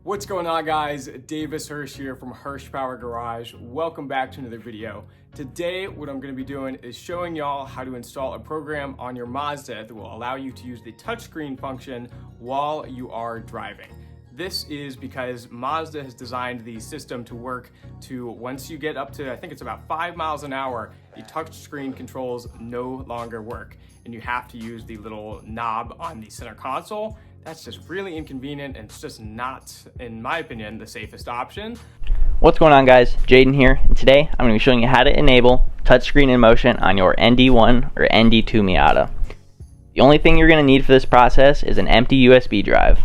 What's going on, guys? Davis Hirsch here from Hirsch Power Garage. Welcome back to another video. Today, what I'm going to be doing is showing y'all how to install a program on your Mazda that will allow you to use the touchscreen function while you are driving. This is because Mazda has designed the system to work to, once you get up to, I think it's about 5 miles an hour, the touchscreen controls no longer work. And you have to use the little knob on the center console. That's just really inconvenient, and it's just not, in my opinion, the safest option. What's going on, guys? Jaden here, and today I'm going to be showing you how to enable touchscreen in motion on your ND1 or ND2 Miata. The only thing you're going to need for this process is an empty USB drive.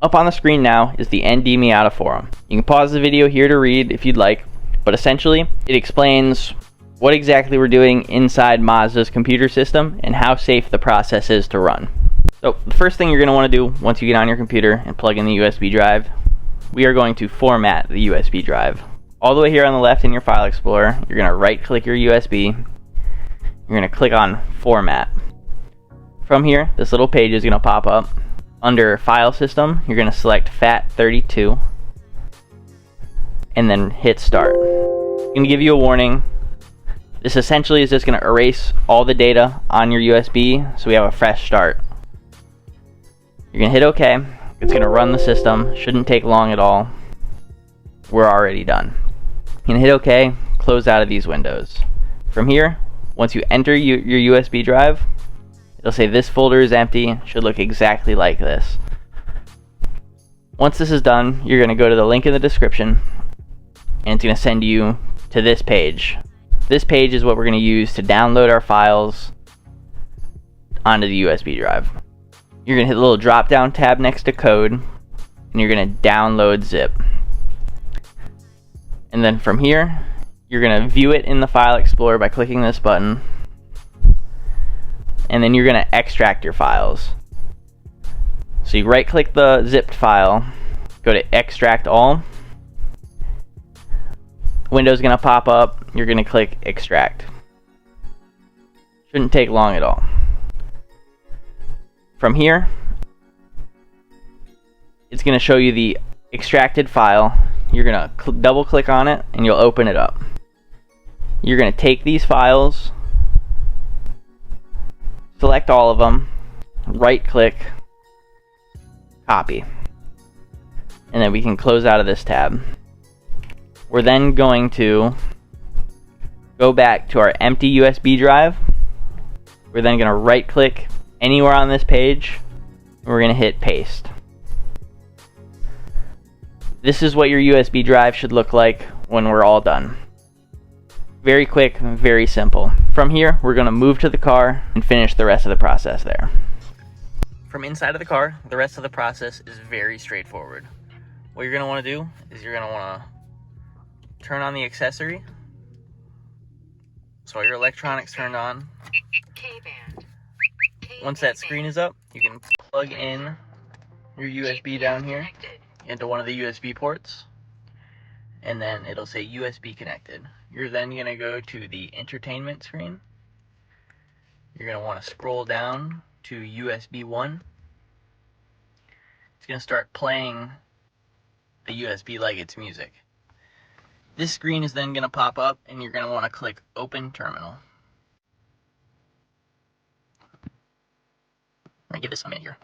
Up on the screen now is the ND Miata forum. You can pause the video here to read if you'd like, but essentially it explains what exactly we're doing inside Mazda's computer system and how safe the process is to run. So the first thing you're going to want to do once you get on your computer and plug in the USB drive, we are going to format the USB drive. All the way here on the left in your File Explorer, you're going to right click your USB, you're going to click on Format. From here, this little page is going to pop up. Under File System, you're going to select FAT32 and then hit Start. It's going to give you a warning. This essentially is just going to erase all the data on your USB so we have a fresh start. You're going to hit OK. It's going to run the system. Shouldn't take long at all. We're already done. You're going to hit OK, close out of these windows. From here, once you enter your USB drive, it'll say this folder is empty. It should look exactly like this. Once this is done, you're going to go to the link in the description, and it's going to send you to this page. This page is what we're going to use to download our files onto the USB drive. You're going to hit the little drop down tab next to code, and you're going to download zip. And then from here, you're going to view it in the File Explorer by clicking this button, and then you're going to extract your files. So you right click the zipped file, go to extract all. Window's going to pop up, you're going to click extract. Shouldn't take long at all. From here, it's going to show you the extracted file. You're going to double click on it and you'll open it up. You're going to take these files, select all of them, right click, copy, and then we can close out of this tab. We're then going to go back to our empty USB drive. We're then going to right click anywhere on this page, and we're going to hit paste. This is what your USB drive should look like when we're all done. Very quick, very simple. From here, we're going to move to the car and finish the rest of the process there. From inside of the car, the rest of the process is very straightforward. What you're going to want to do is you're going to want to turn on the accessory. So all your electronics turned on. Once that screen is up, you can plug in your USB down here into one of the USB ports, and then it'll say USB connected. You're then going to go to the entertainment screen. You're going to want to scroll down to USB 1. It's going to start playing the USB like it's music. This screen is then going to pop up, and you're going to want to click Open Terminal. I'm going to give this a minute here.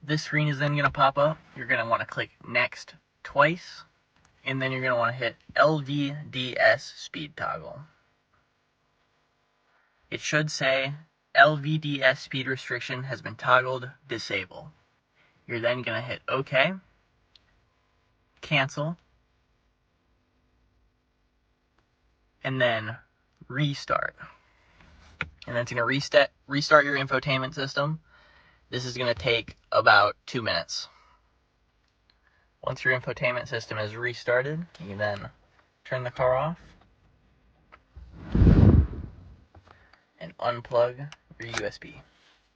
This screen is then going to pop up. You're going to want to click Next twice, and then you're going to want to hit LVDS speed toggle. It should say LVDS speed restriction has been toggled, disable. You're then going to hit OK, cancel, and then restart. And then it's going to restart your infotainment system. This is going to take about 2 minutes. Once your infotainment system is restarted, you can then turn the car off and unplug your USB.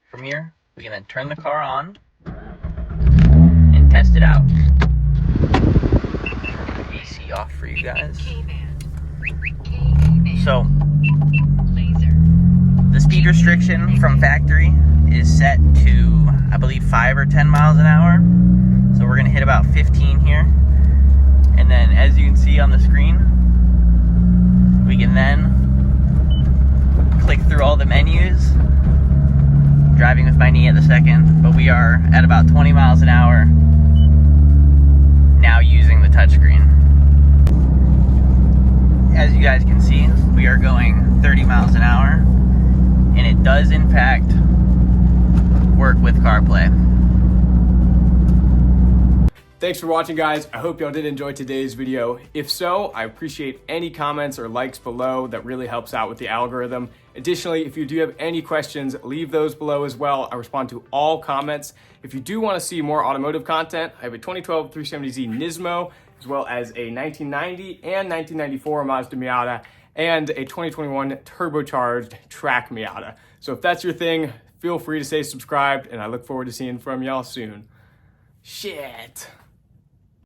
From here, we can then turn the car on and test it out. Turn the AC off for you guys. So, the speed restriction from factory is set to, I believe, 5 or 10 miles an hour. about 15 here. And then as you can see on the screen, we can then click through all the menus. Driving with my knee at the second, but we are at about 20 miles an hour now using the touchscreen. As you guys can see, we are going 30 miles an hour, and it does in fact work with CarPlay. Thanks for watching, guys. I hope y'all did enjoy today's video. If so, I appreciate any comments or likes below. That really helps out with the algorithm. Additionally, if you do have any questions, leave those below as well. I respond to all comments. If you do want to see more automotive content, I have a 2012 370Z Nismo, as well as a 1990 and 1994 Mazda Miata, and a 2021 turbocharged track Miata. So if that's your thing, feel free to stay subscribed, and I look forward to seeing from y'all soon. Shit.